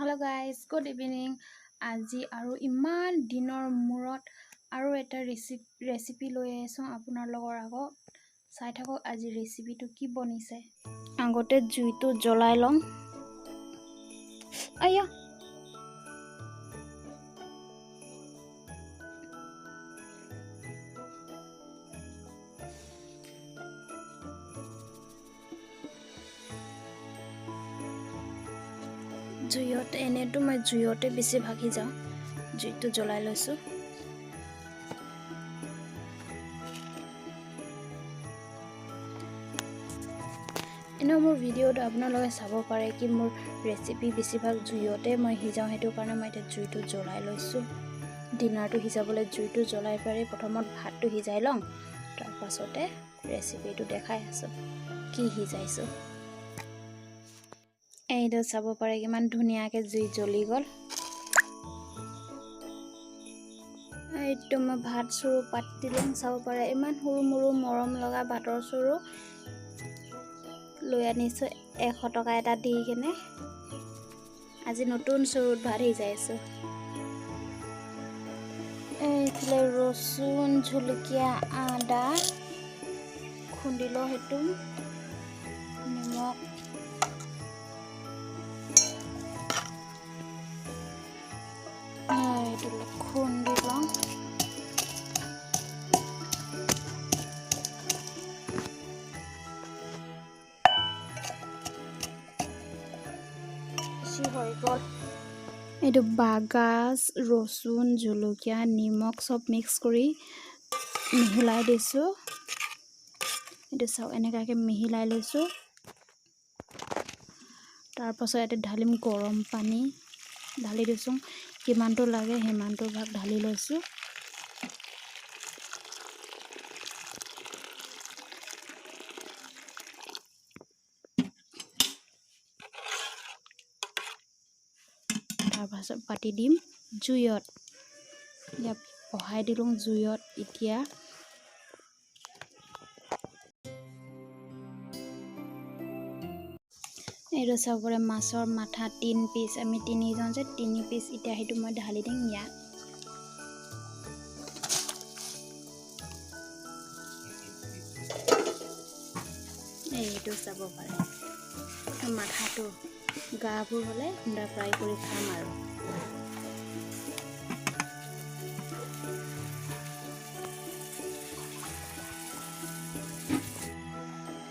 Hello guys, good evening. আজি আৰু ইমান দিনৰ মূৰত আৰু এটা ৰেচিপি লৈ আহিছো আপোনাৰ লগৰ আগত। চাই থাকক আজি ৰেচিপিটো কি বনিছে। আগতে জুইটো জ্বলাই লওঁ। আয়া জুইতে এনেতো মই জুইতে বেছি ভাগি যাওঁ। জুইটো জ্বলাই লৈছো। এনেও মোৰ ভিডিঅ'টো আপোনালোকে চাব পাৰে কি মোৰ ৰেচিপি বেছিভাগ জুইতে মই সিজাওঁ, সেইটো কাৰণে মই এতিয়া জুইটো জ্বলাই লৈছোঁ। ডিনাৰটো সিজাবলৈ জুইটো জ্বলাই পাৰি প্ৰথমত ভাতটো সিজাই লওঁ, তাৰ পাছতে ৰেচিপিটো দেখাই আছোঁ কি সিজাইছোঁ। এইটো চাব পাৰে কিমান ধুনীয়াকৈ জুই জ্বলি গ'ল। এইটো মই ভাত চৰু পাতি লওঁ, চাব পাৰে ইমান সৰু সৰু মৰম লগা ভাতৰ চৰু লৈ আনিছোঁ 100 টকা এটা দি কিনে। আজি নতুন চৰুত ভাত সিজাইছোঁ। এইফালে ৰচুন, জলকীয়া, আদা খুন্দি লওঁ, সেইটো নিমখ এইটো খুন্দি লওঁ। হৈ গ'ল। এইটো বাগাজ, ৰচুন, জলকীয়া, নিমখ চব মিক্স কৰি মিহলাই দিছোঁ। এইটো চাওক এনেকুৱাকৈ মিহলাই লৈছোঁ। তাৰপাছত ইয়াতে ঢালিম গৰম পানী, ঢালি দিছোঁ। কিমানটো লাগে সিমানটো ভাগ ঢালি লৈছোঁ। তাৰপাছত পাতি দিম জুইত। ইয়াত বহাই দিলোঁ জুইত। এতিয়া এইটো চাব পাৰে মাছৰ মাথা 3 পিচ, আমি 3 জন যে 3 পিচ। এতিয়া সেইটো মই ঢালি দিম ইয়াত। এইটো চাব পাৰে মাথাটো গাবোৰ হ'লে খুন্দা ফ্ৰাই কৰি খাম আৰু।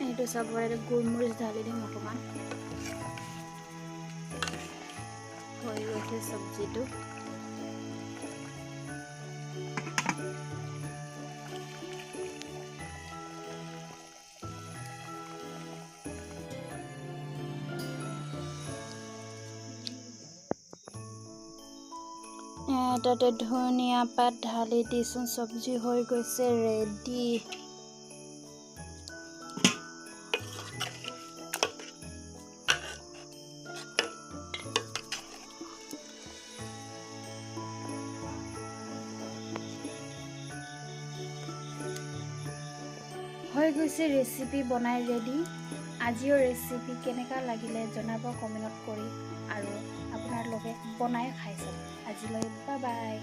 এইটো চাব পাৰে গোলমৰিচ ঢালি দিম অকণমান। হৈ গৈছে চব্জিটো। তাতে ধনিয়া পাত ঢালি দিছোঁ। চব্জি হৈ গৈছে ৰেডি। হৈ গৈছে ৰেচিপি বনাই ৰেডি। আজিও ৰেচিপি কেনেকুৱা লাগিলে জনাব কমেণ্টত কৰি, আৰু আপোনালোকে বনাই খাই চাব। আজিলৈ বাই বাই।